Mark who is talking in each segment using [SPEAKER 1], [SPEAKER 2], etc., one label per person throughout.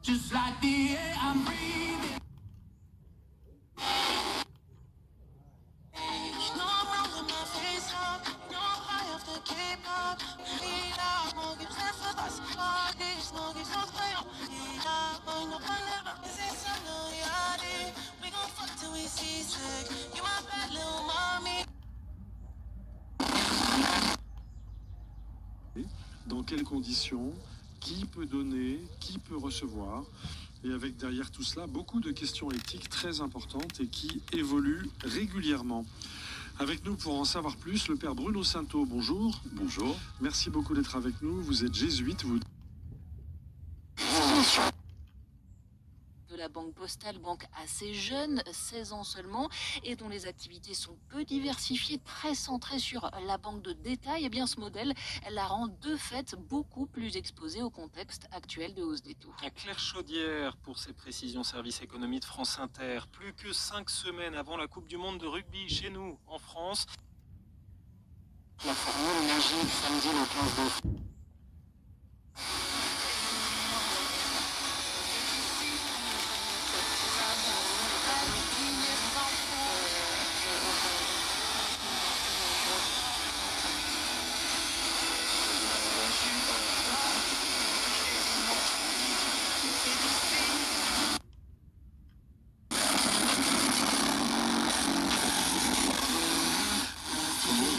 [SPEAKER 1] Just like the air I'm breathing. No, I'm rolling my face up. No, I have to keep up. Need out, no gives for us. No gives no play. Need out, no never. This is no yardie. We gon' fuck till we see sick. You my bad little mommy.
[SPEAKER 2] Dans quelles conditions? Qui peut donner? Qui peut recevoir? Et avec derrière tout cela, beaucoup de questions éthiques très importantes et qui évoluent régulièrement. Avec nous pour en savoir plus, le père Bruno Sainteau, bonjour.
[SPEAKER 3] Bonjour.
[SPEAKER 2] Merci beaucoup d'être avec nous. Vous êtes jésuite, vous...
[SPEAKER 4] De la Banque Postale, banque assez jeune, 16 ans seulement, et dont les activités sont peu diversifiées, très centrées sur la banque de détail, eh bien ce modèle la rend de fait beaucoup plus exposée au contexte actuel de hausse des taux.
[SPEAKER 5] Claire Chaudière pour ses précisions service économie de France Inter. Plus que 5 semaines avant la Coupe du Monde de rugby chez nous, en France.
[SPEAKER 1] La formule magique samedi le 15 de...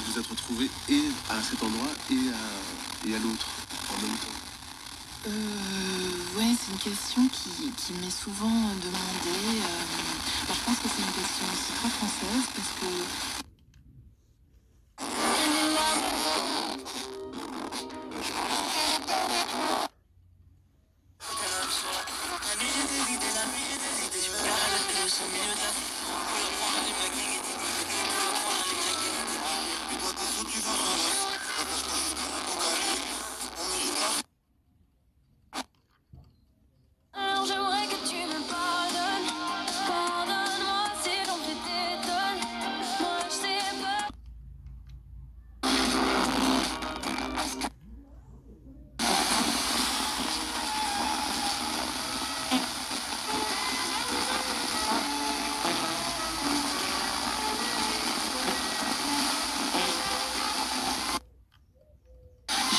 [SPEAKER 3] Vous êtes retrouvé et à cet endroit et à l'autre en même temps?
[SPEAKER 6] Ouais, c'est une question qui m'est souvent demandée. Alors, je pense que c'est une question aussi très française parce que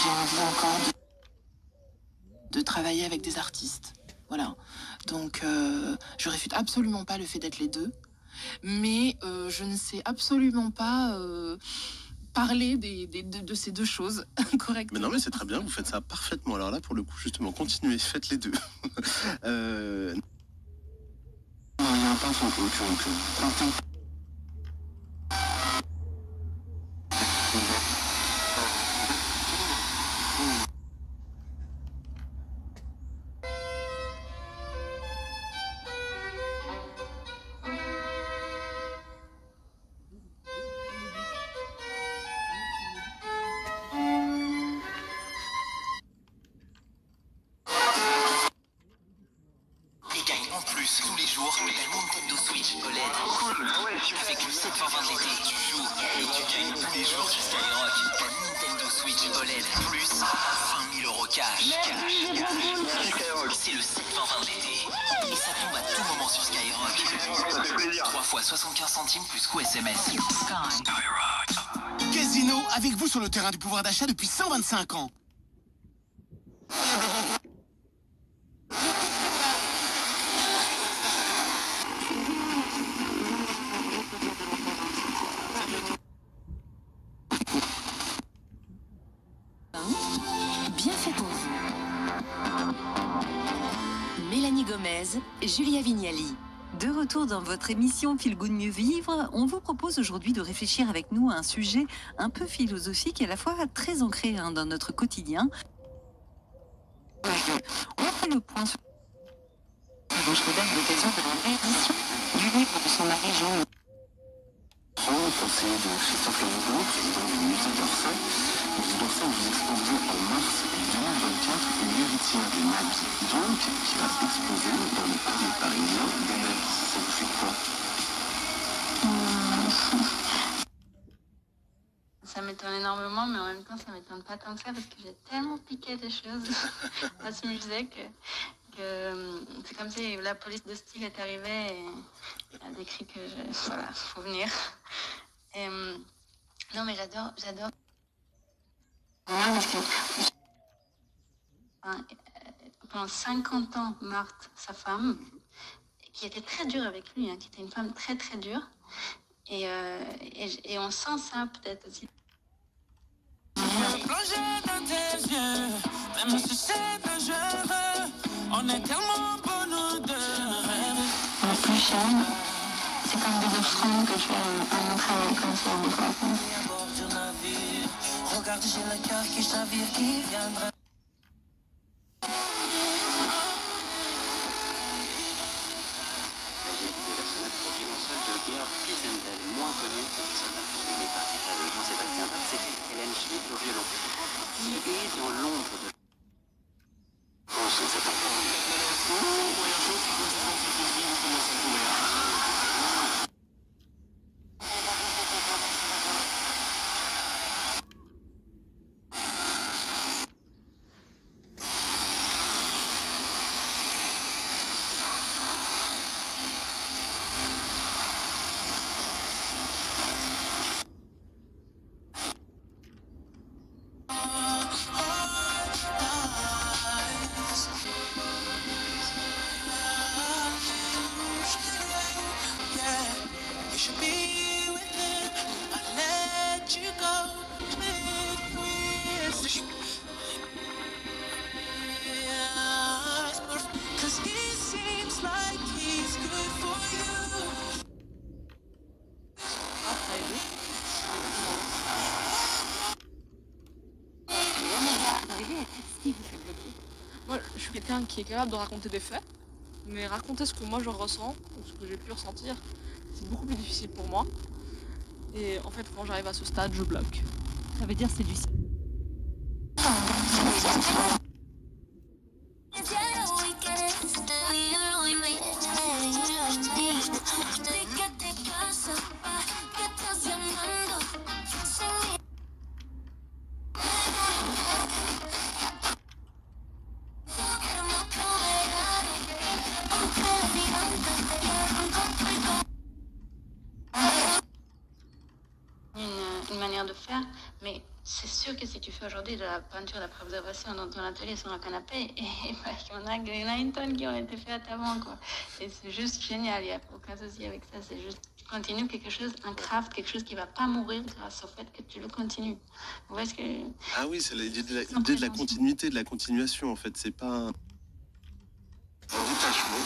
[SPEAKER 6] j'ai envie encore de travailler avec des artistes. Voilà. Donc, je réfute absolument pas le fait d'être les deux. Mais je ne sais absolument pas parler de ces deux choses correctement.
[SPEAKER 3] Mais non, mais c'est très bien, vous faites ça parfaitement. Alors là, pour le coup, justement, continuez, faites les deux.
[SPEAKER 7] Tous les jours, la Nintendo Switch OLED. Cool. Avec le 720 d'été, tu joues et tu gagnes tous les jours sur Skyrock. Ta Nintendo Switch OLED plus 20 000 € cash. C'est le 720 d'été. Et ça tombe à tout moment sur Skyrock. 3 fois 75 centimes plus coût SMS. Skyrock.
[SPEAKER 8] Casino, avec vous sur le terrain du pouvoir d'achat depuis 125 ans.
[SPEAKER 9] Bien fait pour vous. Mélanie Gomez, Julia Vignali. De retour dans votre émission Feel Good Mieux Vivre, on vous propose aujourd'hui de réfléchir avec nous à un sujet un peu philosophique et à la fois très ancré dans notre quotidien. On fait le point sur dont je vous donne l'occasion de la réédition du livre de son mari Jean.
[SPEAKER 3] Conseiller de Christophe Lavaudan, président du musée d'Orsay. Musée d'Orsay, vous exposez en mars 2024 l'héritière des Nabs, donc qui va exposer dans le palais parisien des Nabs. Ça vous fait quoi?
[SPEAKER 10] Ça m'étonne énormément, mais en même temps, ça m'étonne pas tant que ça parce que j'ai tellement piqué des choses à ce musée que c'est comme si la police de style est arrivée et a décrit que voilà, faut venir. Et, non, mais j'adore. Parce que, pendant 50 ans, Marthe, sa femme, qui était très dure avec lui, qui était une femme très très dure, et on sent ça peut-être aussi.
[SPEAKER 1] Plongé dans tes yeux, même si c'est dangereux, on est tellement beaux nous deux.
[SPEAKER 10] La prochaine, c'est comme des offrandes que je fais à mon travail comme ça.
[SPEAKER 1] À bord du navire, regarde, j'ai le cœur qui chavire, qui viendra.
[SPEAKER 7] Moins connue que les soldats poursuivis par Jean-Sébastien Bach, c'était Hélène Schmitt au violon, qui est dans l'ombre de...
[SPEAKER 11] Moi, je suis quelqu'un qui est capable de raconter des faits, mais raconter ce que moi je ressens, ou ce que j'ai pu ressentir, c'est beaucoup plus difficile pour moi. Et en fait, quand j'arrive à ce stade, je bloque.
[SPEAKER 9] Ça veut dire c'est du...
[SPEAKER 10] Une manière de faire, mais c'est sûr que si tu fais aujourd'hui de la peinture d'après observation dans ton atelier sur un canapé, il y en a une tonne qui ont été faites avant, quoi. Et c'est juste génial, il n'y a aucun souci avec ça, c'est juste, tu continues quelque chose, un craft, quelque chose qui ne va pas mourir grâce au fait que tu le continues. Vous voyez ce que...
[SPEAKER 3] Ah oui, c'est l'idée de la continuité, de la continuation en fait, c'est pas un détachement.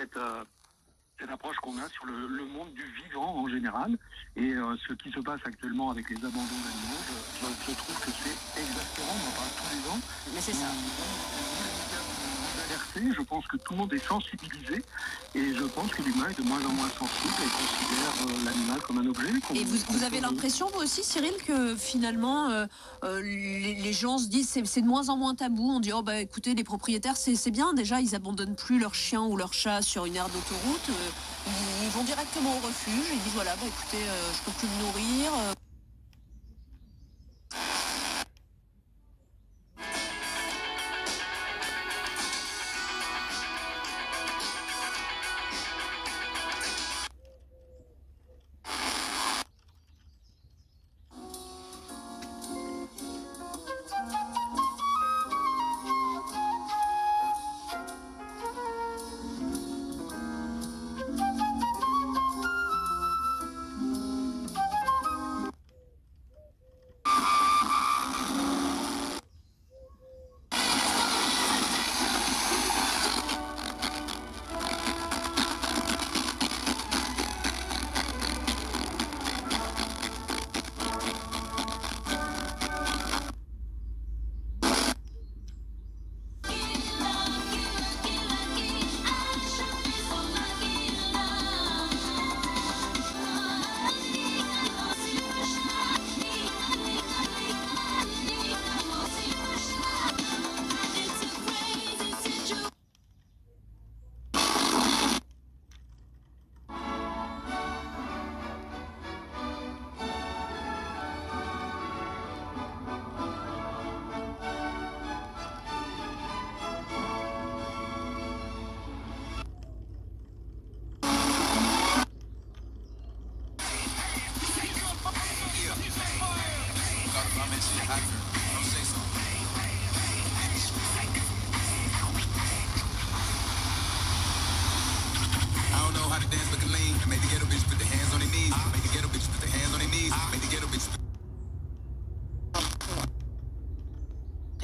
[SPEAKER 12] cette approche qu'on a sur le monde du vivant en général. Et ce qui se passe actuellement avec les abandons d'animaux, je trouve que c'est exaspérant, on en parle tous les ans.
[SPEAKER 13] Mais c'est ça.
[SPEAKER 12] Je pense que tout le monde est sensibilisé et je pense que l'humain est de moins en moins sensible et considère l'animal comme un objet.
[SPEAKER 13] Et vous avez l'impression, vous aussi, Cyril, que finalement, les gens se disent c'est de moins en moins tabou. On dit, oh bah écoutez, les propriétaires, c'est bien. Déjà, ils abandonnent plus leurs chiens ou leurs chats sur une aire d'autoroute. Ils vont directement au refuge. Ils disent, voilà, bah écoutez, je peux plus le nourrir.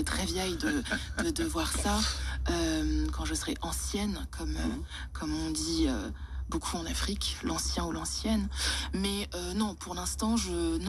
[SPEAKER 13] Très vieille de voir ça quand je serai ancienne, comme on dit beaucoup en Afrique, l'ancien ou l'ancienne. Mais non, pour l'instant, je...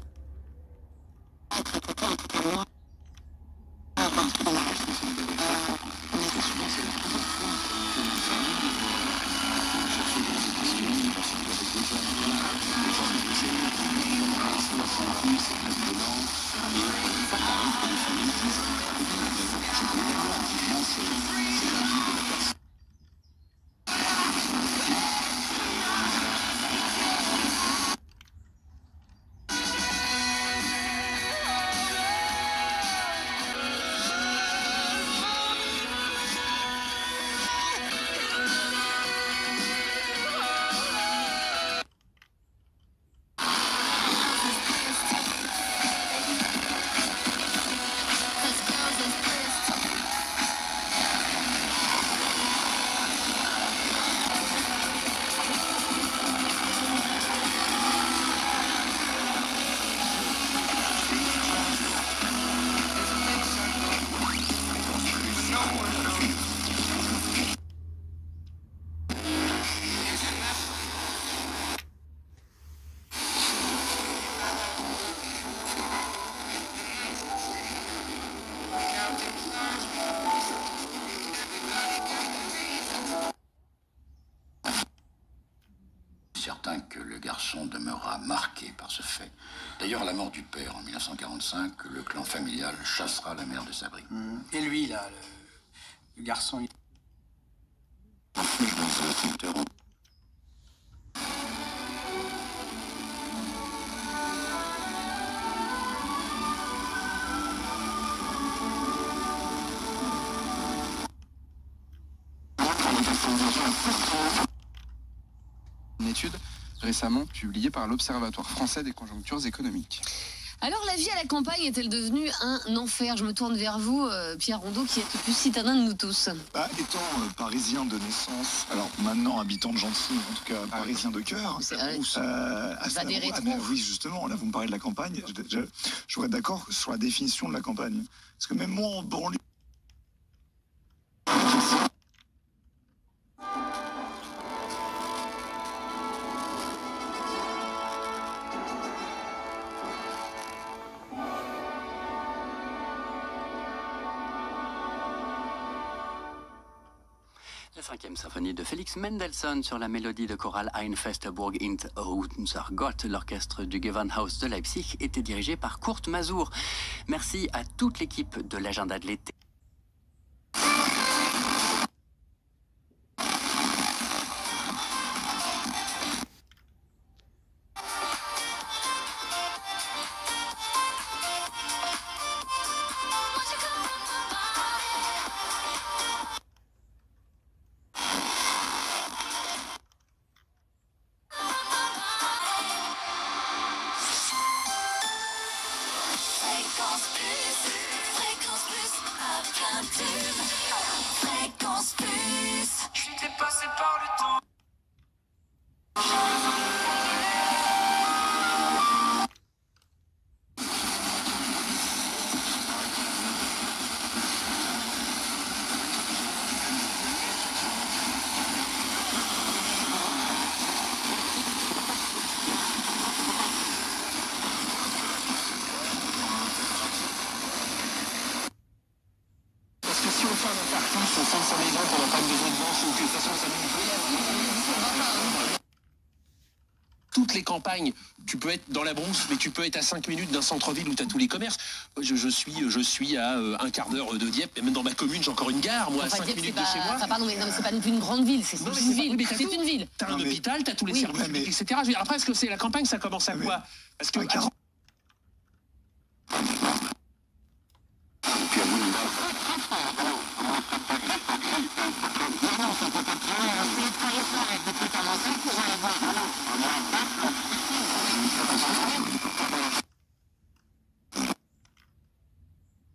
[SPEAKER 14] Certain que le garçon demeurera marqué par ce fait. D'ailleurs, à la mort du père en 1945, le clan familial chassera la mère de Sabri.
[SPEAKER 15] Et lui, là, le garçon...
[SPEAKER 16] Une étude récemment publiée par l'Observatoire français des conjonctures économiques.
[SPEAKER 17] Alors, la vie à la campagne est-elle devenue un enfer? Je me tourne vers vous, Pierre Rondeau, qui est le plus citadin de nous tous.
[SPEAKER 18] Étant parisien de naissance, alors maintenant habitant de Gentilly, en tout cas parisien de cœur, oui, justement, là vous me parlez de la campagne, je serais d'accord sur la définition de la campagne. Parce que même moi en banlieue...
[SPEAKER 19] La 5e symphonie de Felix Mendelssohn sur la mélodie de chorale Ein Festeburg in unser Gott. L'orchestre du Gewandhaus de Leipzig était dirigé par Kurt Masur. Merci à toute l'équipe de l'agenda de l'été.
[SPEAKER 1] Fréquence plus. Je suis dépassé par le temps.
[SPEAKER 8] Parce que si on fait un infarctus au sein de sa maison pour la panne de vengeance ou que de toute façon ça toutes les campagnes, tu peux être dans la brousse, mais tu peux être à 5 minutes d'un centre-ville où tu as tous les commerces. Je suis à un quart d'heure de Dieppe, et même dans ma commune, j'ai encore une gare, moi, à 5 minutes de chez moi.
[SPEAKER 17] Enfin, pardon, mais non, mais c'est pas non plus une grande ville, c'est une ville. C'est une ville.
[SPEAKER 8] T'as un hôpital, t'as tous les services publics, etc. Je veux dire, après, est-ce que c'est la campagne, ça commence à quoi? Parce que...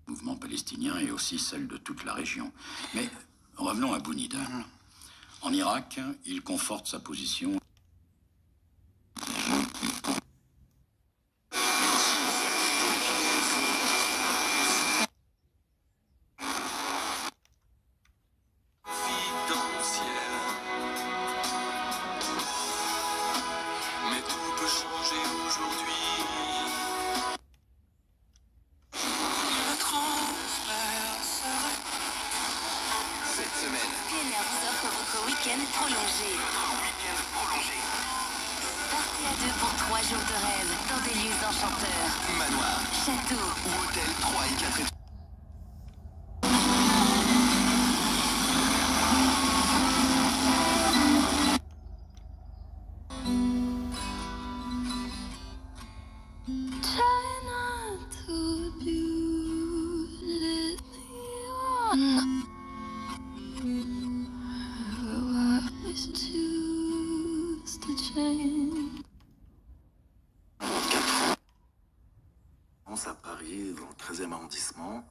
[SPEAKER 14] Le mouvement palestinien et aussi celle de toute la région. Mais revenons à Bounida. En Irak, il conforte sa position.
[SPEAKER 1] Mais tout peut changer aujourd'hui. Notre frère serait.
[SPEAKER 7] Cette semaine,
[SPEAKER 20] PNR vous offre votre week-end prolongé. Partez à 2 pour 3 jours de rêve dans des lieux enchanteurs.
[SPEAKER 7] manoir
[SPEAKER 20] Château
[SPEAKER 7] ou hôtel 3 et 4 étoiles.
[SPEAKER 1] Try not to abuse it. Always choose to change.
[SPEAKER 21] À Paris, dans le 13e arrondissement.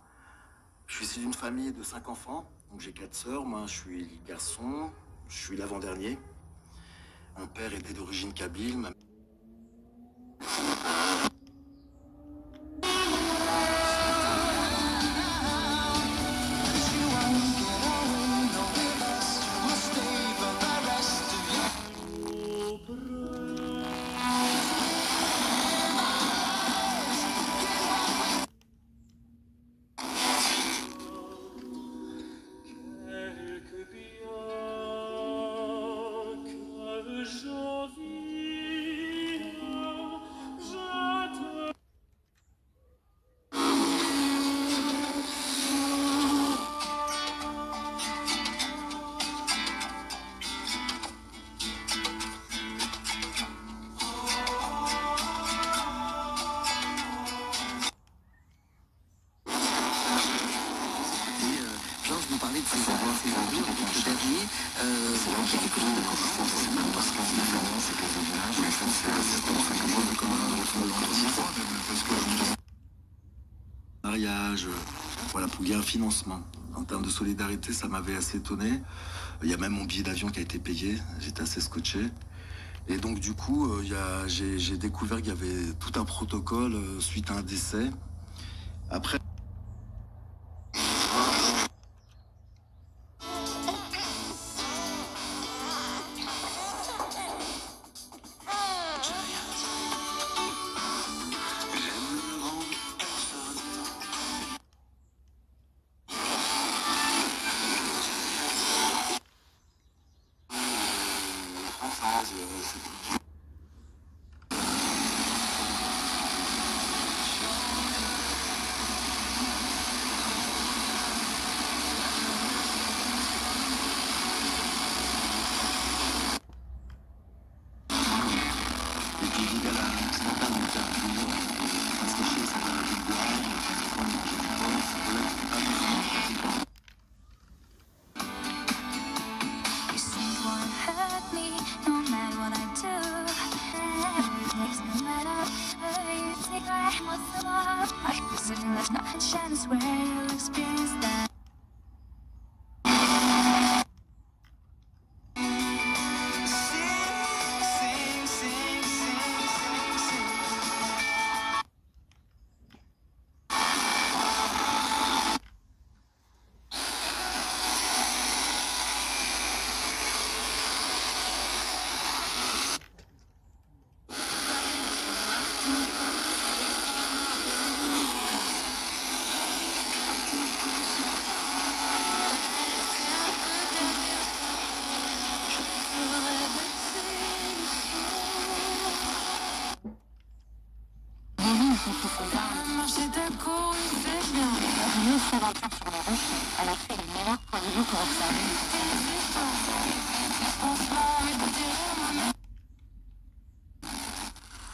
[SPEAKER 21] Je suis issu d'une famille de 5 enfants. Donc j'ai 4 sœurs. Moi, je suis le garçon. Je suis l'avant-dernier. Mon père était d'origine kabyle. Mariage, voilà, pour qu'il y ait un financement. En termes de solidarité, ça m'avait assez étonné. Il y a même mon billet d'avion qui a été payé. J'étais assez scotché. Et donc, du coup, j'ai découvert qu'il y avait tout un protocole suite à un décès. Après. base.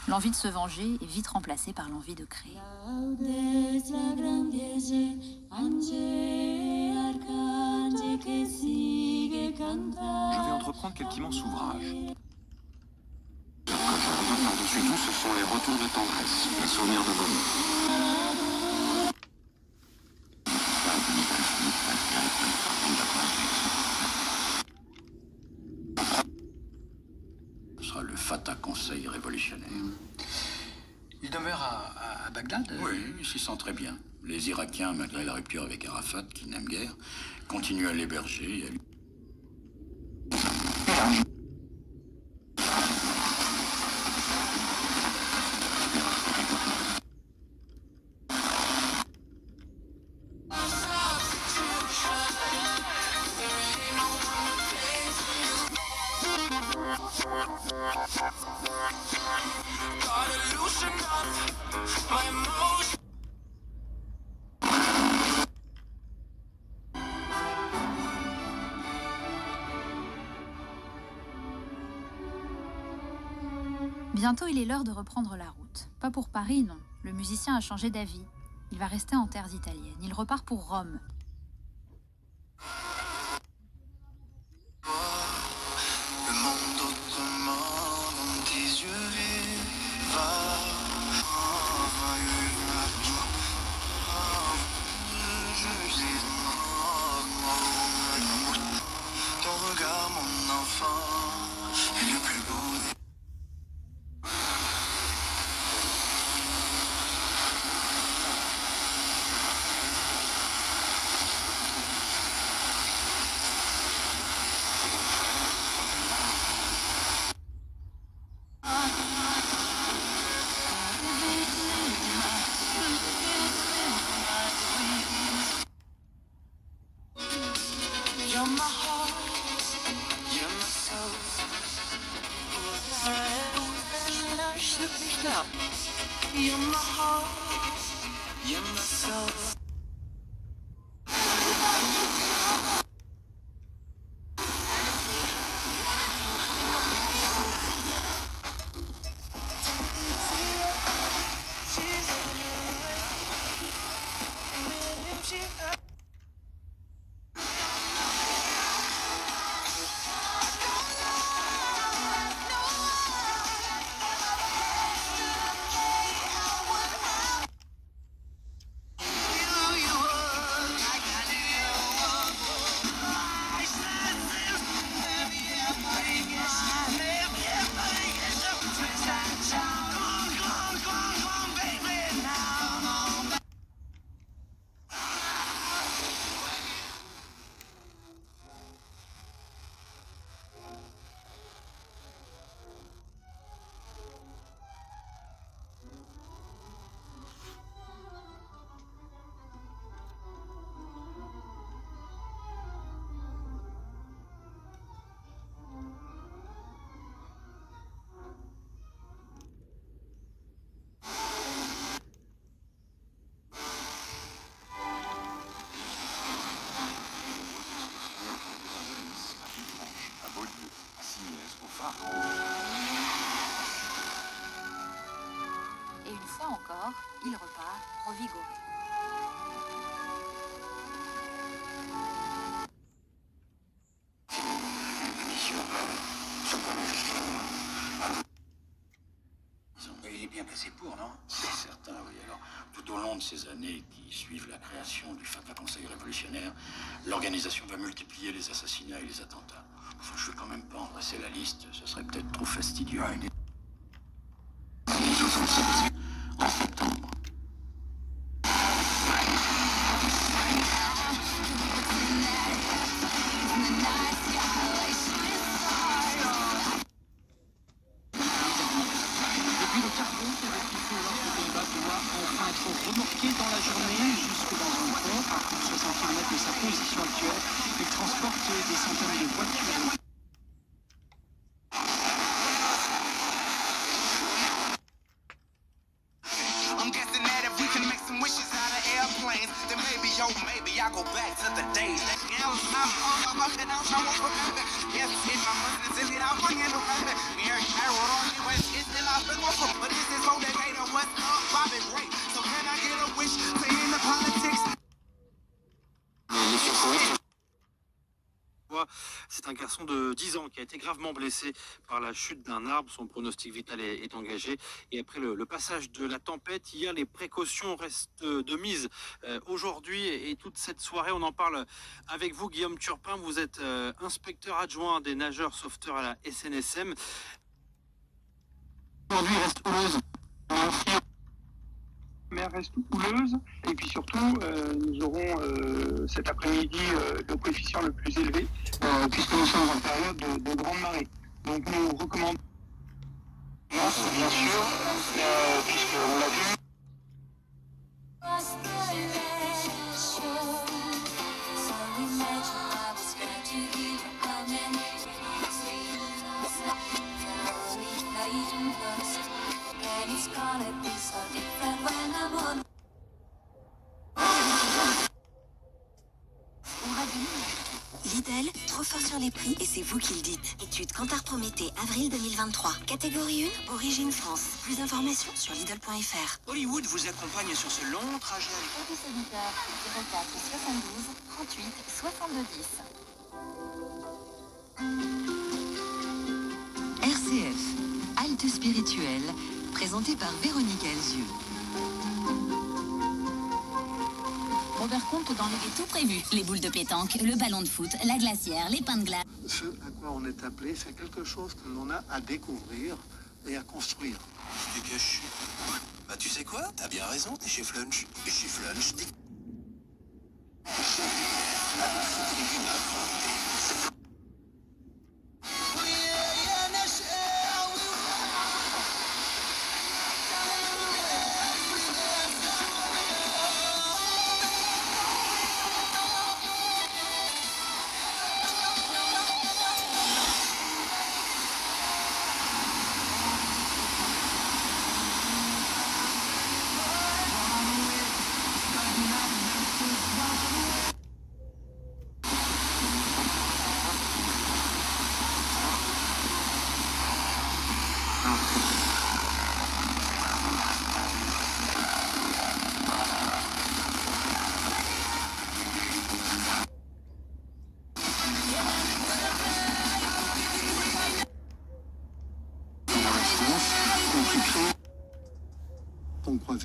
[SPEAKER 2] L'envie de se venger est vite remplacée par l'envie de créer.
[SPEAKER 22] Je vais entreprendre quelques immenses ouvrages.
[SPEAKER 3] Quand je regarde par-dessus tout, ce sont les retours de tendresse, les souvenirs de bonheur.
[SPEAKER 14] Ce sera le Fatah Conseil révolutionnaire.
[SPEAKER 15] Il demeure à Bagdad?
[SPEAKER 14] Oui, il s'y sent très bien. Les Irakiens, malgré la rupture avec Arafat, qui n'aime guère, continuent à l'héberger et à lui...
[SPEAKER 2] Bientôt, il est l'heure de reprendre la route. Pas pour Paris, non. Le musicien a changé d'avis. Il va rester en terres italiennes. Il repart pour Rome.
[SPEAKER 1] Le monde autrement dans tes yeux vivants. Ton regard, mon enfant, est le plus beau des... You're my heart, you're my soul. You're my heart, you're my soul.
[SPEAKER 2] mort. Et une fois encore, il repart revigoré.
[SPEAKER 14] Il est bien placé pour, non? C'est certain, oui. Alors, tout au long de ces années qui suivent la création du Fatah Conseil révolutionnaire, l'organisation va multiplier les assassinats et les attentats. Enfin, je ne vais quand même pas en dresser la liste, ce serait peut-être trop fastidieux. En septembre.
[SPEAKER 15] Depuis le cargo qui avait quitté l'Orque des Pays-Bas doit enfin être remorqué dans la journée jusque dans un port à plus de 60 km de sa position actuelle. Il transporte des centaines de voitures.
[SPEAKER 1] I'm guessing that if we can make some wishes out of airplanes, then maybe, yo, maybe I'll go back to the days that I'm yes, it's my mother, it's it, I'm bringing the rabbit. Mary Carroll on the west, it's still out the muscle, but this is on the gate of what's up, Bobby Ray. So can I get a wish to end the politics?
[SPEAKER 4] C'est un garçon de 10 ans qui a été gravement blessé par la chute d'un arbre. Son pronostic vital est engagé. Et après le passage de la tempête, hier, les précautions restent de mise aujourd'hui. Et toute cette soirée, on en parle avec vous, Guillaume Turpin. Vous êtes inspecteur adjoint des nageurs sauveteurs à la SNSM.
[SPEAKER 12] Aujourd'hui, il reste houleuse. La mer reste houleuse. Et puis surtout, nous aurons cet après-midi le coefficient le plus élevé, puisque nous sommes en période de grande marée. Donc nous recommandons, bien sûr, puisqu'on l'a vu.
[SPEAKER 20] Lidl, trop fort sur les prix et c'est vous qui le dites. Étude Kantar Prométhée, avril 2023. Catégorie 1, origine France. Plus d'informations sur Lidl.fr.
[SPEAKER 7] Hollywood vous accompagne sur ce long trajet.
[SPEAKER 2] Service auditeur 04 72 38 62 10.
[SPEAKER 9] RCF, Halte spirituelle, présentée par Véronique Alzieux.
[SPEAKER 5] Robert Comte dans les tout prévu. Les boules de pétanque, le ballon de foot, la glacière, les pains de glace.
[SPEAKER 23] Ce à quoi on est appelé, c'est quelque chose que l'on a à découvrir et à construire.
[SPEAKER 7] Du gâchis. Bah tu sais quoi? T'as bien raison, t'es chez Flunch. Et chez Flunch, dis...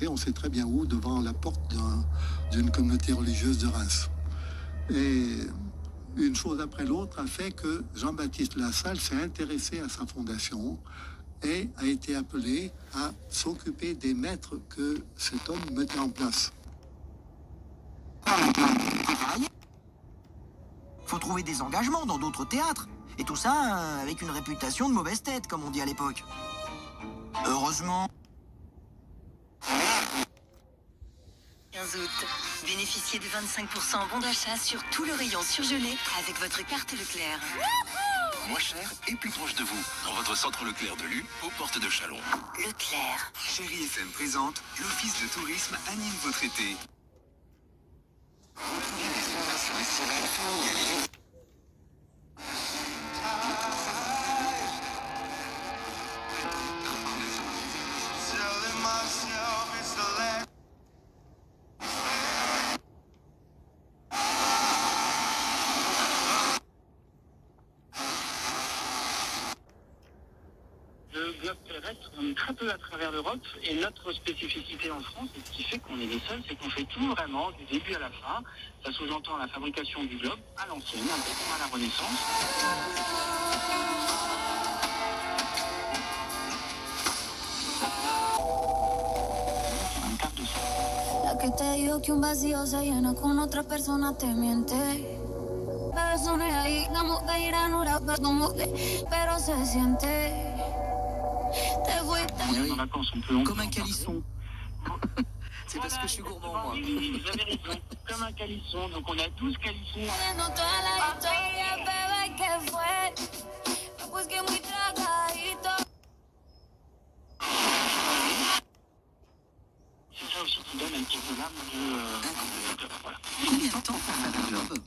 [SPEAKER 23] On sait très bien où, devant la porte d'une communauté religieuse de Reims. Et une chose après l'autre a fait que Jean-Baptiste Lassalle s'est intéressé à sa fondation et a été appelé à s'occuper des maîtres que cet homme mettait en place.
[SPEAKER 24] Faut trouver des engagements dans d'autres théâtres. Et tout ça avec une réputation de mauvaise tête, comme on dit à l'époque. Heureusement...
[SPEAKER 20] 15 août. Bénéficiez de 25% en bon d'achat sur tout le rayon surgelé avec votre carte Leclerc.
[SPEAKER 7] Moins cher et plus proche de vous. Dans votre centre Leclerc de Lue, aux portes de Chalon.
[SPEAKER 20] Leclerc.
[SPEAKER 25] Chérie FM présente, l'Office de tourisme anime votre été.
[SPEAKER 12] globe terrestre, on est très peu à travers l'Europe, et notre spécificité en France, et ce qui fait qu'on est les seuls, c'est qu'on fait tout vraiment du début à la fin. Ça sous-entend la fabrication du globe à l'ancienne, un peu comme à la Renaissance.
[SPEAKER 1] La que te dijo que un vacío se llena con otra persona te miente. Eso no es ahí, damos que ir a Nura, pero se siente. Te fuiste.
[SPEAKER 24] Comme un calisson. C'est parce que je suis gourmand, moi.
[SPEAKER 12] Oui, vous avez raison. Comme un calisson, donc on a 12 calissons.
[SPEAKER 1] No toda la historia, bebé, que fue. Pues que muy tragadito.
[SPEAKER 12] C'est ça aussi qui donne un petit peu l'âme de... Voilà.
[SPEAKER 24] Combien de temps faire un globe?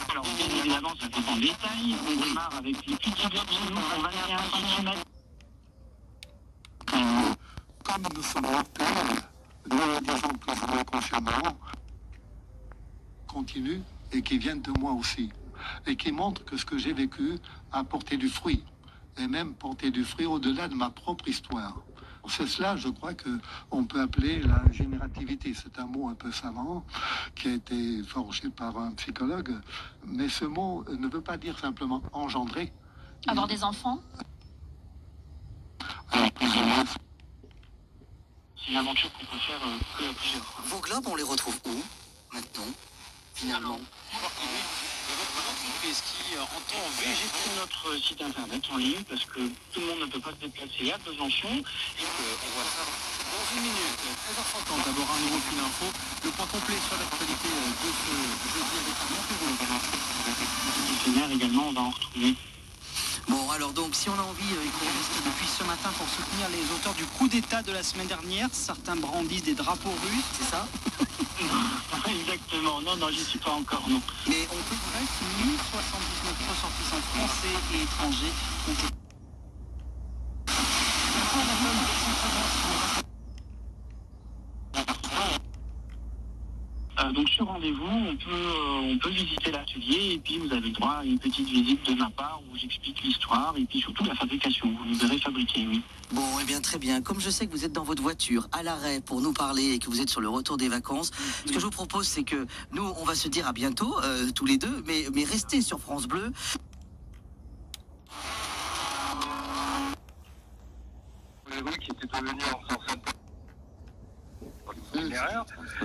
[SPEAKER 12] Alors, bien évidemment, ça dépend des tailles. On démarre avec les petits globes chez nous, on va vers 1 cm.
[SPEAKER 23] Comme nous sommes mortels, nous disons que je vois consciemment, continue et qui viennent de moi aussi. Et qui montrent que ce que j'ai vécu a porté du fruit. Et même porté du fruit au-delà de ma propre histoire. C'est cela, je crois, qu'on peut appeler la générativité. C'est un mot un peu savant qui a été forgé par un psychologue. Mais ce mot ne veut pas dire simplement engendrer.
[SPEAKER 5] Avoir des enfants?
[SPEAKER 12] C'est une aventure qu'on peut faire que à plusieurs.
[SPEAKER 24] Vos globes, on les retrouve où, maintenant, finalement?
[SPEAKER 12] Ce qui entend végéter notre site internet en ligne, parce que tout le monde ne peut pas se déplacer à Besançon, et qu'on voit ça
[SPEAKER 15] dans une minute. 13h50, d'abord un nouveau fil info. Le point complet sur l'actualité de ce jeudi avec Armand
[SPEAKER 12] Pérou. Également, on va en retrouver.
[SPEAKER 24] Bon, alors donc, si on a envie et qu'on reste depuis ce matin pour soutenir les auteurs du coup d'État de la semaine dernière, certains brandissent des drapeaux russes, c'est ça?
[SPEAKER 12] Exactement, non, j'y suis pas encore, non.
[SPEAKER 24] Mais on peut dire que 1079 ressortissants français et étrangers ont été...
[SPEAKER 12] Donc sur rendez-vous, on peut visiter l'atelier et puis vous avez droit à une petite visite de ma part où j'explique l'histoire et puis surtout la fabrication. Vous nous verrez fabriquer, oui.
[SPEAKER 24] Bon, eh bien très bien. Comme je sais que vous êtes dans votre voiture, à l'arrêt pour nous parler et que vous êtes sur le retour des vacances, ce que je vous propose, c'est que nous, on va se dire à bientôt, tous les deux, mais restez sur France Bleu.
[SPEAKER 12] Qui était devenu en
[SPEAKER 18] Mais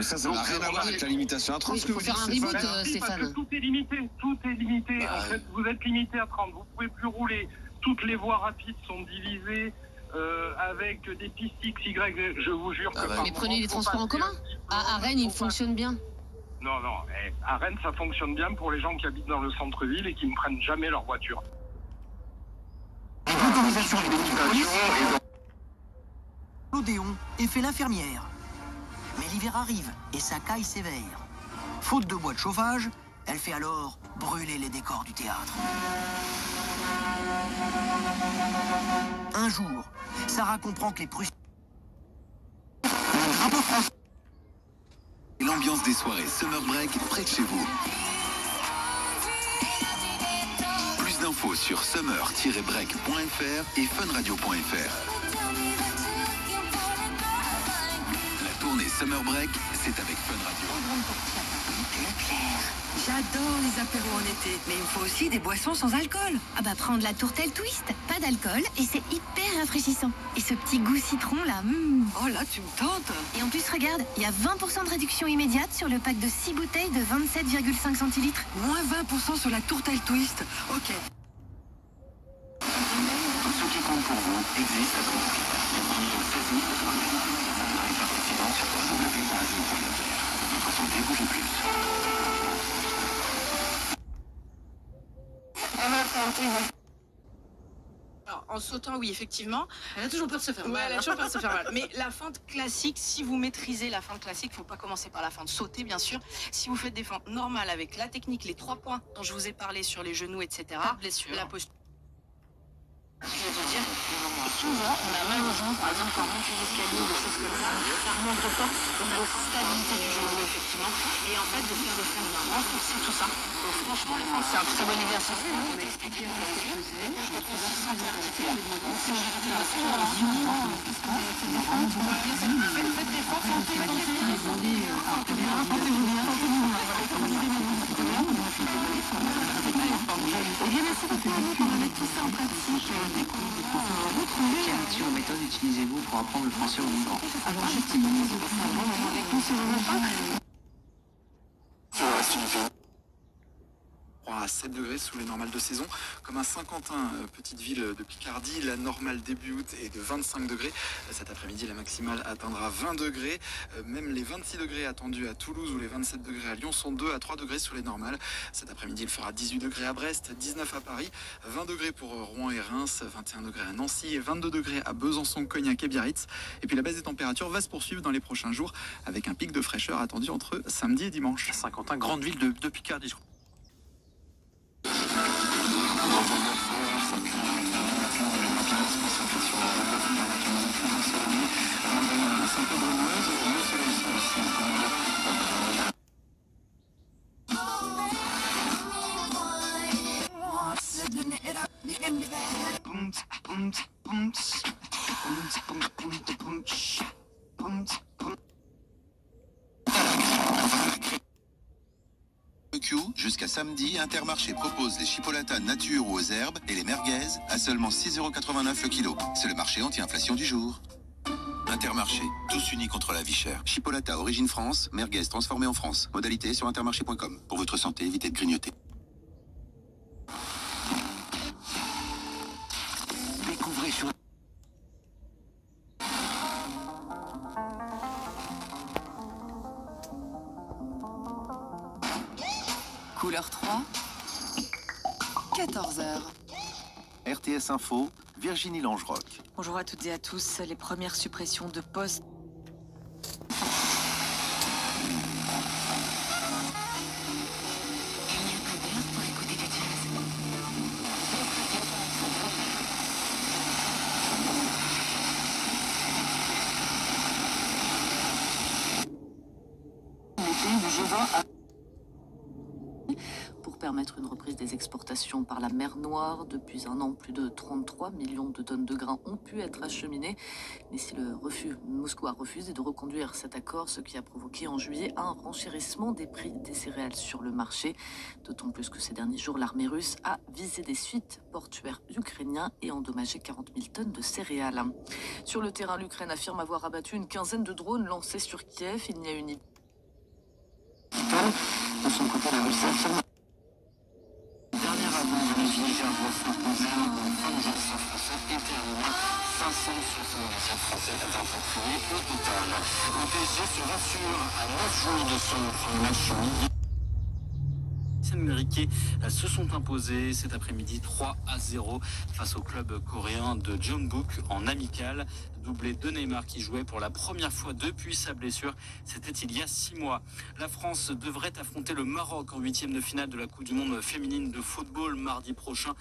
[SPEAKER 18] ça n'a rien à voir avec la limitation à 30.
[SPEAKER 17] Il faut faire un reboot, Stéphane.
[SPEAKER 12] Tout est limité, tout est limité. En fait, vous êtes limité à 30. Vous pouvez plus rouler. Toutes les voies rapides sont divisées avec des pistes XY. Je vous jure que...
[SPEAKER 17] Mais prenez les transports en commun. À Rennes, il fonctionne bien.
[SPEAKER 12] Non. À Rennes, ça fonctionne bien pour les gens qui habitent dans le centre-ville et qui ne prennent jamais leur voiture.
[SPEAKER 24] L'Odéon et fait l'infirmière. Mais l'hiver arrive et sa caille sévère. Faute de bois de chauffage, elle fait alors brûler les décors du théâtre. Un jour, Sarah comprend que les Prussiens...
[SPEAKER 25] L'ambiance des soirées Summer Break près de chez vous. Plus d'infos sur summer-break.fr et funradio.fr. Tournée Summer Break, c'est avec Fun Radio.
[SPEAKER 9] J'adore les apéros en été, mais il me faut aussi des boissons sans alcool.
[SPEAKER 5] Ah bah prendre la tourtelle twist, pas d'alcool et c'est hyper rafraîchissant. Et ce petit goût citron là,
[SPEAKER 9] Oh là, tu me tentes.
[SPEAKER 5] Et en plus regarde, il y a 20% de réduction immédiate sur le pack de 6 bouteilles de 27,5 centilitres.
[SPEAKER 9] Moins 20% sur la tourtelle twist. Ok.
[SPEAKER 3] Tout ce qui compte pour vous existe à
[SPEAKER 6] Alors, en sautant, oui, effectivement.
[SPEAKER 17] Elle a toujours peur de se faire mal.
[SPEAKER 6] Ouais, elle a toujours peur de se faire mal. Mais la fente classique, si vous maîtrisez la fente classique, il ne faut pas commencer par la fente sautée, bien sûr. Si vous faites des fentes normales avec la technique, les 3 points dont je vous ai parlé sur les genoux, etc.
[SPEAKER 17] Pas de blessure.
[SPEAKER 6] La posture. Je vais vous dire, souvent, on a mal aux jambes, par exemple, quand on monte les escaliers ou des choses comme ça remonte de force, donc la stabilité du genou, effectivement. Et en fait, de faire des fentes, renforcer tout ça. Donc, franchement, les fentes, c'est un très bon exercice. On explique bien ce que je faisais, je me faisais sans arrêter.
[SPEAKER 10] Quel outil ou méthode utilisez-vous pour apprendre le français au Liban?
[SPEAKER 6] Alors j'utilise les conservateurs.
[SPEAKER 3] À 7 degrés sous les normales de saison, comme à Saint-Quentin, petite ville de Picardie, la normale début août est de 25 degrés. Cet après-midi, la maximale atteindra 20 degrés. Même les 26 degrés attendus à Toulouse ou les 27 degrés à Lyon sont 2 à 3 degrés sous les normales. Cet après-midi, il fera 18 degrés à Brest, 19 à Paris, 20 degrés pour Rouen et Reims, 21 degrés à Nancy et 22 degrés à Besançon, Cognac et Biarritz. Et puis la baisse des températures va se poursuivre dans les prochains jours avec un pic de fraîcheur attendu entre samedi et dimanche.
[SPEAKER 4] Saint-Quentin, grande ville de Picardie, je crois.
[SPEAKER 11] Jusqu'à samedi, Intermarché propose les chipolatas nature ou aux herbes et les merguez à seulement 6,89 € le kilo. C'est le marché anti-inflation du jour. Intermarché, tous unis contre la vie chère. Chipolata origine France, merguez transformée en France. Modalité sur intermarché.com. Pour votre santé, évitez de grignoter.
[SPEAKER 10] Découvrez sur...
[SPEAKER 13] Couleur 3, 14h.
[SPEAKER 16] RTS Info, Virginie Langeroc.
[SPEAKER 13] Bonjour à toutes et à tous. Les premières suppressions de postes.
[SPEAKER 19] Pour permettre une reprise des exportations par la mer Noire. Depuis un an, plus de 33 millions de tonnes de grains ont pu être acheminées. Mais si Moscou a refusé de reconduire cet accord, ce qui a provoqué en juillet un renchérissement des prix des céréales sur le marché. D'autant plus que ces derniers jours, l'armée russe a visé des sites portuaires ukrainiens et endommagé 40 000 tonnes de céréales. Sur le terrain, l'Ukraine affirme avoir abattu une quinzaine de drones lancés sur Kiev. Il n'y a une idée.
[SPEAKER 10] De son côté, la Russie affirme... Dernière avance de l'Union s'imposer en fin de gestion française et terminée 577 Français d'infanterie au total. Le PSG se rassure à 9 jours de son premier match en Ligue.
[SPEAKER 4] Les Américains se sont imposés cet après-midi 3-0 face au club coréen de Jeonbuk en amical. Doublé de Neymar qui jouait pour la première fois depuis sa blessure. C'était il y a 6 mois. La France devrait affronter le Maroc en 8e de finale de la Coupe du Monde féminine de football mardi prochain.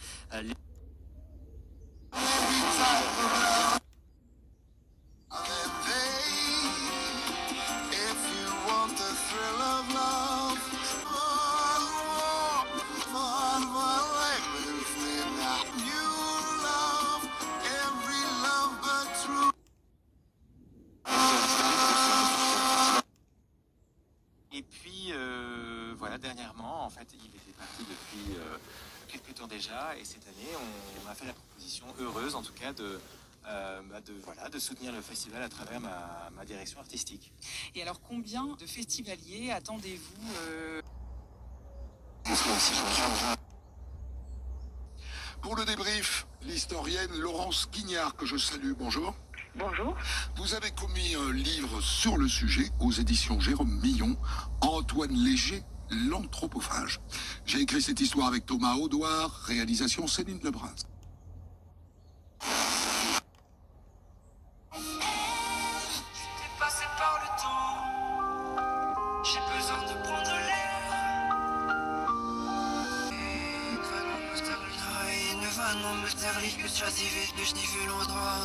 [SPEAKER 22] Et puis, voilà, dernièrement, en fait, il était parti depuis quelques temps déjà, et cette année, on m'a fait la proposition heureuse, en tout cas, de soutenir le festival à travers ma direction artistique.
[SPEAKER 26] Et alors, combien de festivaliers attendez-vous
[SPEAKER 27] Pour le débrief, l'historienne Laurence Guignard, que je salue, bonjour.
[SPEAKER 6] Bonjour.
[SPEAKER 27] Vous avez commis un livre sur le sujet aux éditions Jérôme Millon, Antoine Léger, l'anthropophage. J'ai écrit cette histoire avec Thomas Audouard, réalisation Céline Lebrun.
[SPEAKER 1] Passé par le temps, j'ai besoin de prendre l'air. Une vanne en nostalgie, que je n'y veux l'endroit.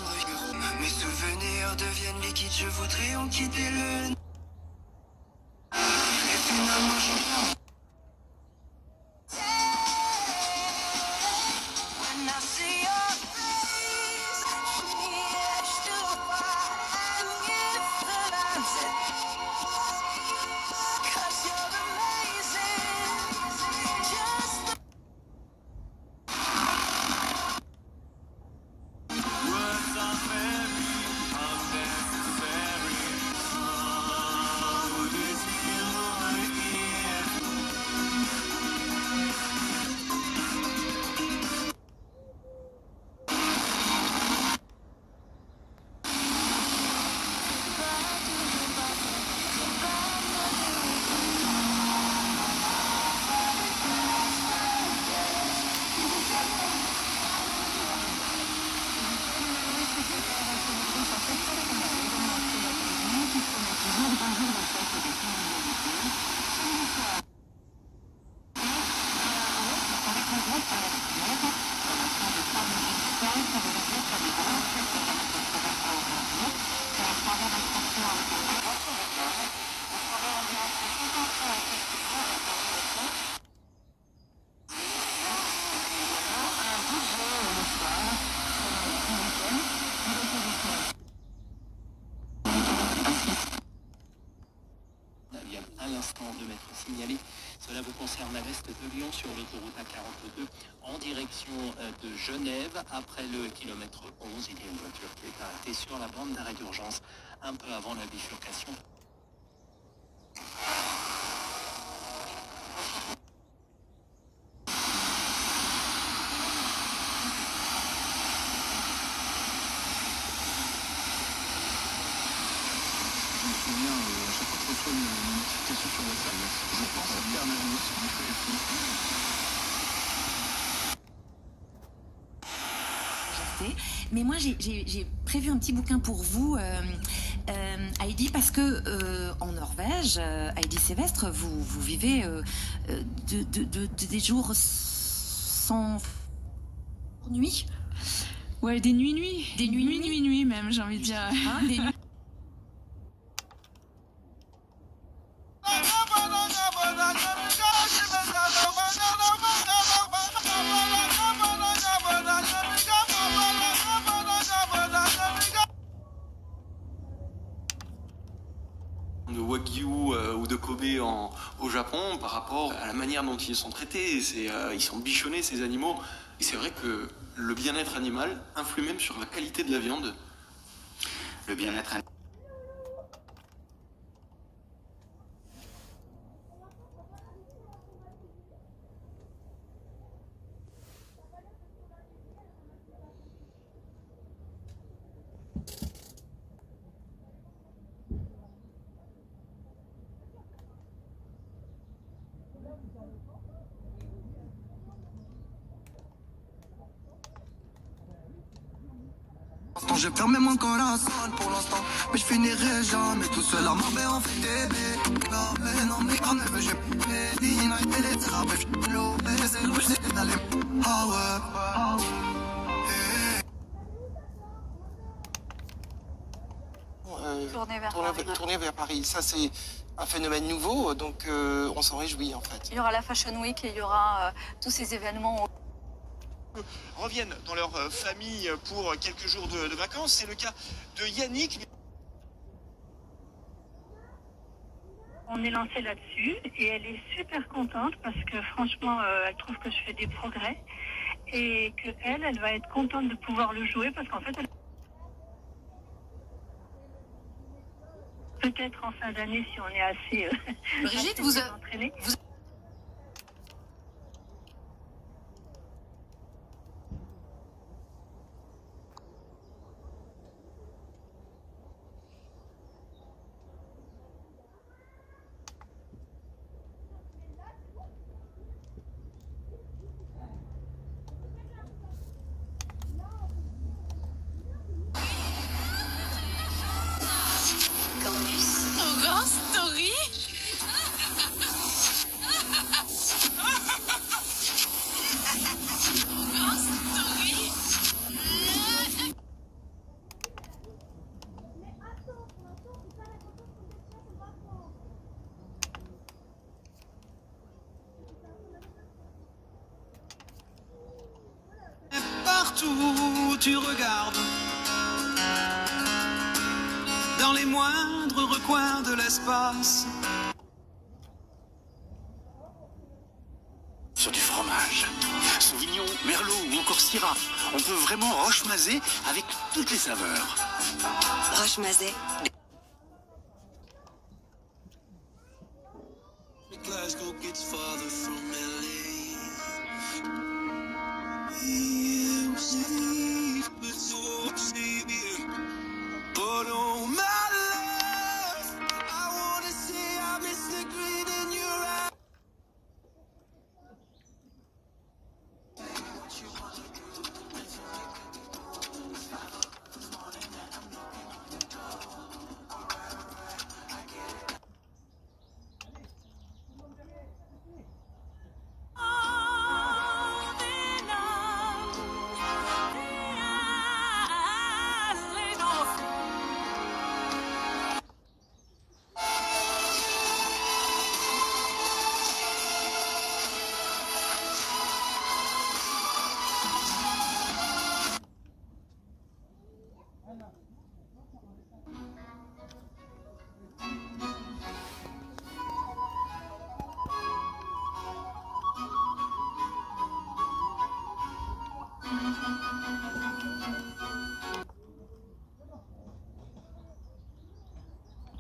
[SPEAKER 1] Mes souvenirs deviennent liquides, je voudrais en quitter le... Et finalement je... When I see your face, yeah, still fire.
[SPEAKER 2] signaler. Cela vous concerne à l'est de Lyon sur l'autoroute A42 en direction de Genève. Après le kilomètre 11, il y a une voiture qui est arrêtée sur la bande d'arrêt d'urgence un peu avant la bifurcation.
[SPEAKER 7] Mais moi, j'ai prévu un petit bouquin pour vous, Heidi, parce que en Norvège, Heidi Sévestre, vous vivez des jours sans nuit.
[SPEAKER 8] Ouais, des nuits. Des nuits même, j'ai envie de dire.
[SPEAKER 7] Hein, des nuits.
[SPEAKER 14] De Wagyu ou de Kobe au Japon par rapport à la manière dont ils sont traités. Ils sont bichonnés, ces animaux. Et c'est vrai que le bien-être animal influe même sur la qualité de la viande.
[SPEAKER 20] Le bien-être animal.
[SPEAKER 21] J'ai fermé mon corazon pour l'instant, mais je finirai jamais tout seul à ma baie en fait des non mais quand même j'ai Nina et les trappes, je l'eau, c'est l'eau, c'est d'aller. Ah
[SPEAKER 23] ouais. Tourner vers Paris, ça c'est un phénomène nouveau, donc on s'en réjouit en fait.
[SPEAKER 28] Il y aura la Fashion Week et il y aura tous ces événements.
[SPEAKER 29] Reviennent dans leur famille pour quelques jours de vacances. C'est le cas de Yannick.
[SPEAKER 30] On est lancé là-dessus et elle est super contente parce que franchement, elle trouve que je fais des progrès et qu'elle va être contente de pouvoir le jouer parce qu'en fait, peut-être en fin d'année, si on est assez
[SPEAKER 7] Brigitte,
[SPEAKER 30] entraîné.
[SPEAKER 8] Grand Story. Grand Story.
[SPEAKER 29] Partout où tu regardes, dans les moindres recoins de l'espace.
[SPEAKER 31] Sur du fromage, Sauvignon, Merlot ou encore Syrah, on peut vraiment rochemazer avec toutes les saveurs.
[SPEAKER 28] Rochemazet.
[SPEAKER 1] Glasgow gets farther from LA. But oh my love, I wanna say I miss the green in your eyes.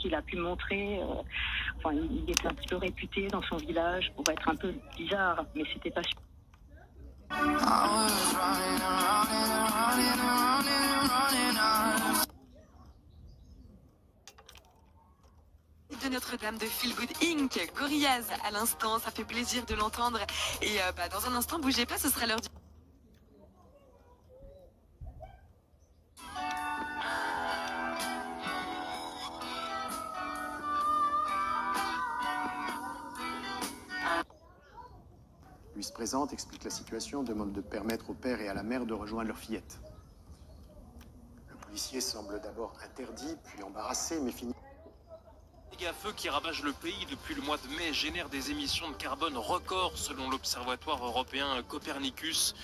[SPEAKER 6] qu'il a pu montrer. Enfin, il était un petit peu réputé dans son village pour être un peu bizarre, mais c'était pas...
[SPEAKER 3] De Notre-Dame de Feel Good Inc. Gorillaz à l'instant, ça fait plaisir de l'entendre. Et dans un instant, bougez pas, ce sera l'heure du...
[SPEAKER 5] Lui se présente, explique la situation, demande de permettre au père et à la mère de rejoindre leur fillette. Le policier semble d'abord interdit, puis embarrassé, mais finit...
[SPEAKER 9] Les à feu qui ravagent le pays depuis le mois de mai génèrent des émissions de carbone records selon l'Observatoire européen Copernicus.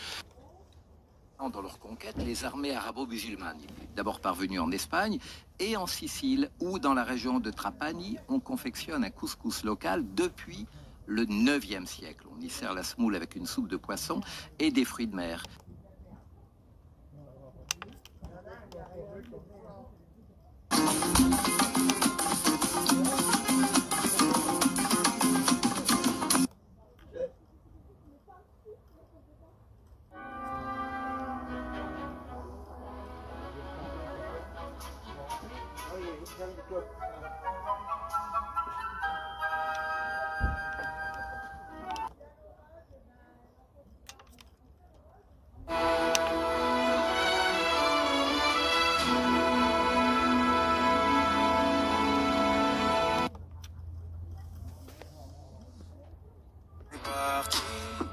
[SPEAKER 11] Dans leur conquête, les armées arabo-musulmanes, d'abord parvenues en Espagne et en Sicile, ou dans la région de Trapani, on confectionne un couscous local depuis le 9e siècle. On y sert la semoule avec une soupe de poisson et des fruits de mer.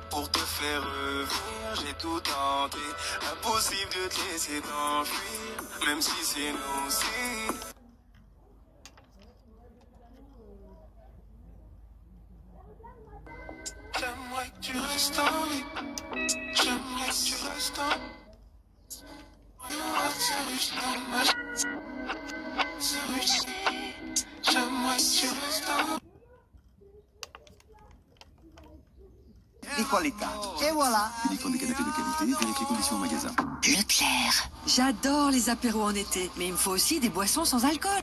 [SPEAKER 1] Pour te faire revenir, j'ai tout tenté. Impossible de te laisser t'enfuir, même si c'est nocif. J'aimerais que tu restes en vie. J'aimerais que tu restes en vie. J'aimerais que tu restes en vie.
[SPEAKER 21] Di qualità. Et voilà.
[SPEAKER 12] Uniquement des canapés de qualité, vérifiez conditions au magasin.
[SPEAKER 13] Leclerc. J'adore les apéros en été, mais il me faut aussi des boissons sans alcool.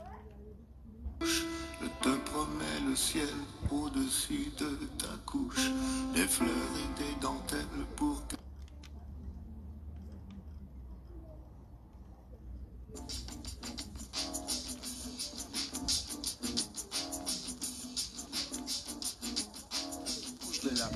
[SPEAKER 21] Je te promets le ciel au-dessus de ta couche, des fleurs et des dentelles pour que... Couche-les là.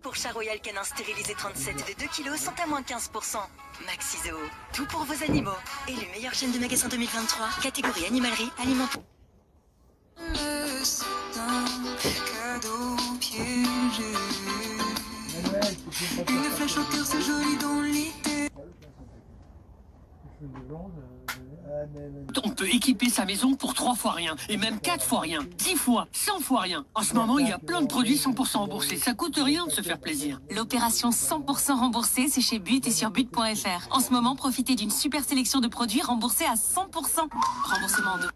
[SPEAKER 15] Pour chat royal canin stérilisé 37 de 2 kg sont à moins 15%. Maxiso, tout pour vos animaux. Élu meilleure chaîne de magasins 2023, catégorie animalerie, alimentaire.
[SPEAKER 1] Cadeau piégé. Une flèche au cœur, c'est joli dans l'idée.
[SPEAKER 16] On peut équiper sa maison pour 3 fois rien, et même 4 fois rien, 10 fois, 100 fois rien. En ce moment, il y a plein de produits 100% remboursés. Ça coûte rien de se faire plaisir.
[SPEAKER 17] L'opération 100% remboursée, c'est chez But et sur but.fr. En ce moment, profitez d'une super sélection de produits remboursés à 100%. Remboursement en 2.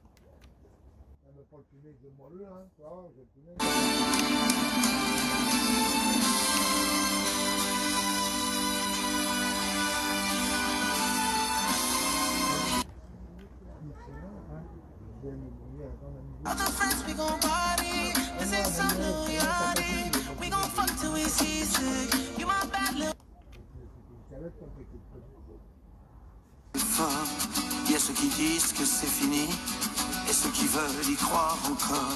[SPEAKER 1] Other friends, we gon' party. This ain't some new yachty. We gon' fuck till we see sick. You my bad little.
[SPEAKER 21] Il y a ceux qui disent que c'est fini et ceux qui veulent y croire encore.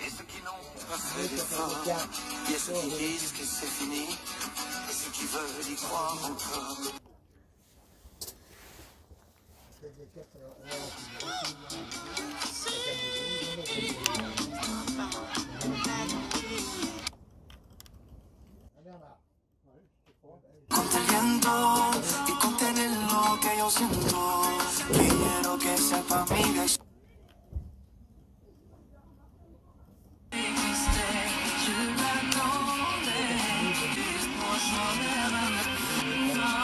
[SPEAKER 21] Et ceux qui n'ont pas fait d'effort. Il y a ceux qui disent que c'est fini et ceux qui veulent y croire encore. Conteniendo y contener lo que yo siento. Quiero que sepa mi deseo. Je l'attendais, juste pour s'en aller.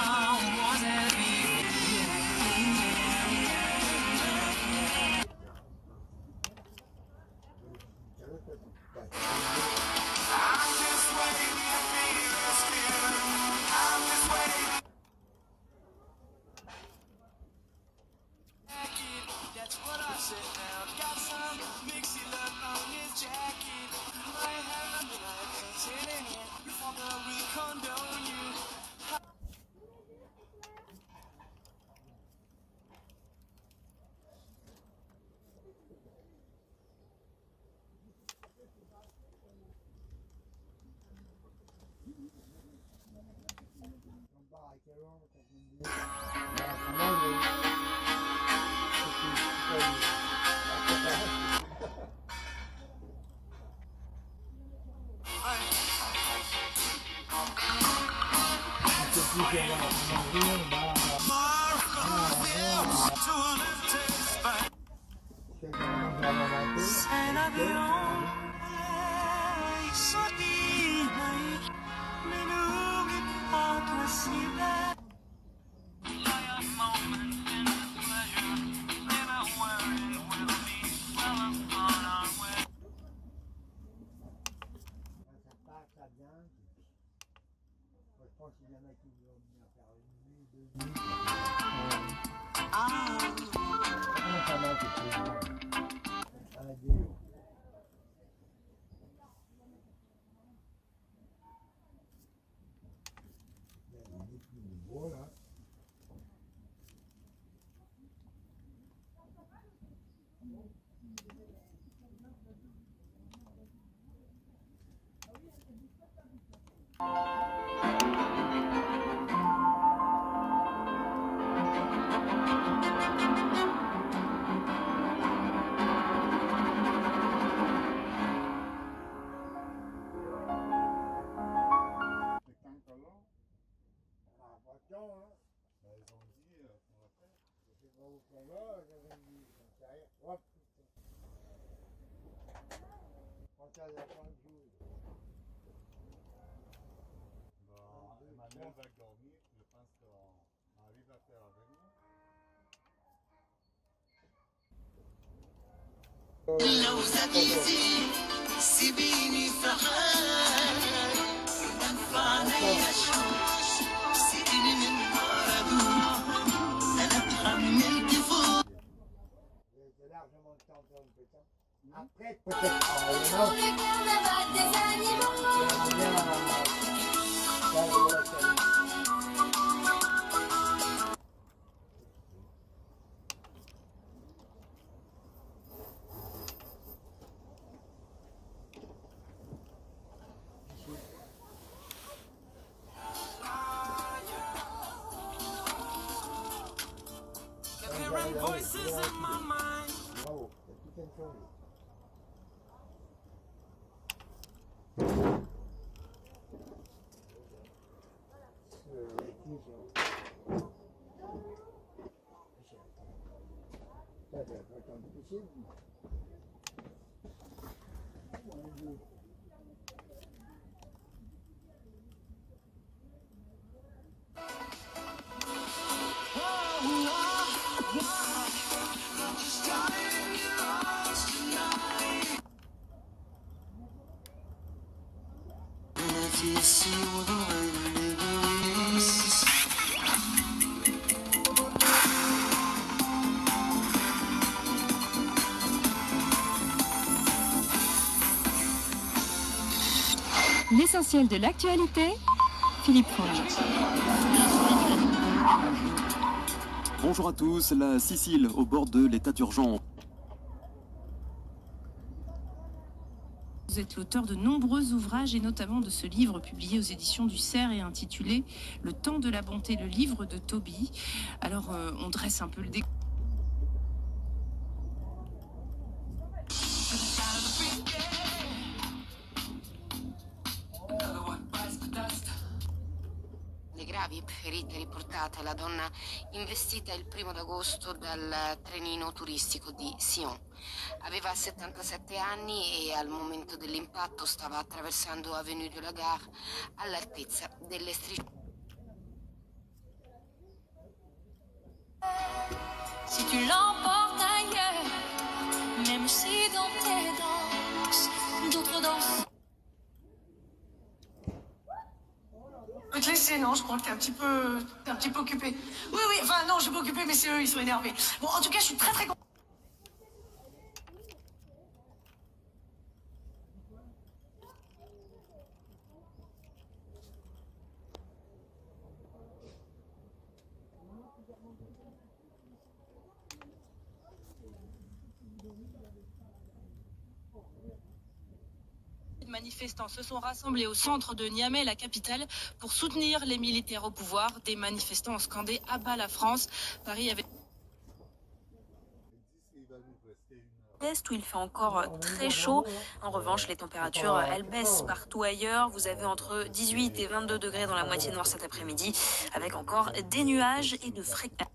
[SPEAKER 2] Emmanuel va dormir, je pense qu'on arrive à faire avec nous.
[SPEAKER 1] لو زبيتي سيبيني في حالي انفعني اشوش سيبيني من مرض انا اتحملت فوق
[SPEAKER 4] Après, peut-être
[SPEAKER 1] voices in my mind.
[SPEAKER 4] Bravo, c'est tout une chose.
[SPEAKER 10] L'essentiel de l'actualité, Philippe Frange.
[SPEAKER 12] Bonjour à tous, la Sicile au bord de l'état d'urgence.
[SPEAKER 8] Vous êtes l'auteur de nombreux ouvrages et notamment de ce livre publié aux éditions du Cerf et intitulé « Le temps de la bonté », le livre de Toby. Alors on dresse un peu le décor.
[SPEAKER 14] Le gravi ferite riportate alla donna investita il 1° agosto dal trenino turistico di Sion. Aveva 77 anni e al momento dell'impatto stava attraversando Avenue de la Gare all'altezza delle strisce.
[SPEAKER 1] Si tu l'emportes ailleurs, même si dans tes danses,
[SPEAKER 7] te laisser, non, je crois que t'es un petit peu occupé. Oui, enfin non, je suis pas occupée, mais c'est eux, ils sont énervés. Bon, en tout cas, je suis très contente.
[SPEAKER 8] Manifestants se sont rassemblés au centre de Niamey, la capitale, pour soutenir les militaires au pouvoir. Des manifestants ont scandé « À bas la France ». Paris avait est où il fait encore très chaud. En revanche, les températures, elles baissent partout ailleurs. Vous avez entre 18 et 22 degrés dans la moitié nord cet après-midi, avec encore des nuages et de fréquents.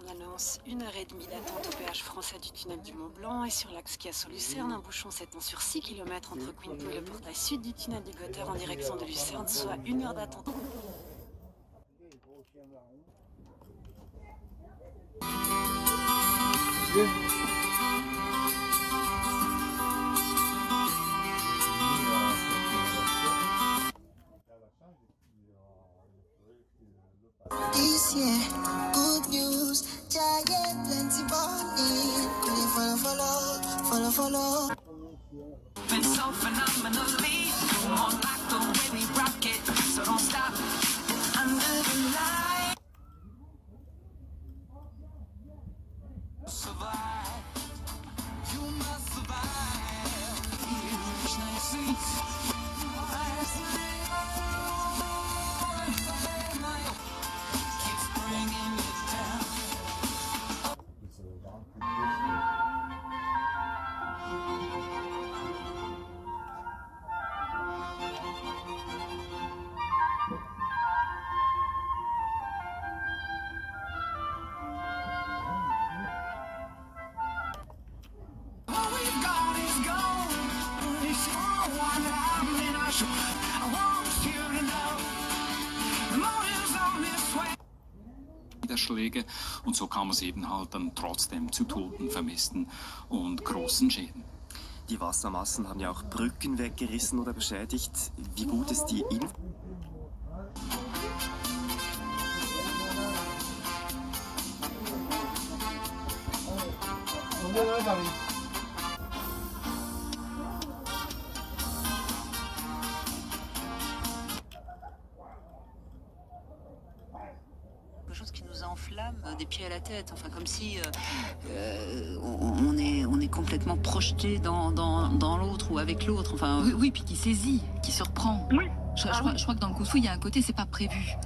[SPEAKER 8] On annonce 1h30 d'attente au péage français du tunnel du Mont Blanc et sur l'axe Chiasso-Lucerne, un bouchon s'étend sur 6 km entre Quinto et le portail sud du tunnel du Gotter en direction de Lucerne, soit 1 heure d'attente.
[SPEAKER 1] This year, good news, giant plenty money. Could you follow?
[SPEAKER 21] Been so phenomenally, on like the way we rock it, so don't stop under the light. Survive, you must survive. Huge night seats.
[SPEAKER 18] Niederschläge und so kam es eben halt dann trotzdem zu Toten, Vermissten und großen Schäden.
[SPEAKER 19] Die Wassermassen haben ja auch Brücken weggerissen oder beschädigt. Wie gut ist die
[SPEAKER 20] Quelque chose qui nous enflamme des pieds à la tête, enfin comme si on est complètement projeté dans l'autre ou avec l'autre. Enfin,
[SPEAKER 22] oui, puis qui saisit, qui surprend.
[SPEAKER 20] Oui.
[SPEAKER 22] Je crois que dans le coup de fou, il y a un côté, c'est pas prévu.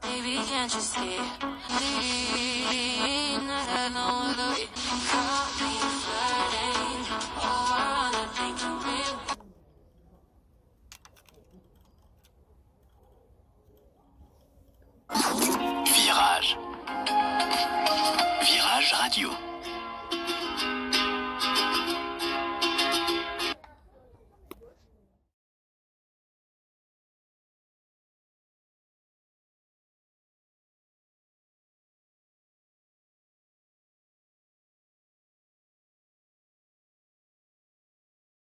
[SPEAKER 1] Baby, can't you see? Not alone with the caught me flirting. Oh, I think you
[SPEAKER 31] Virage. Virage radio.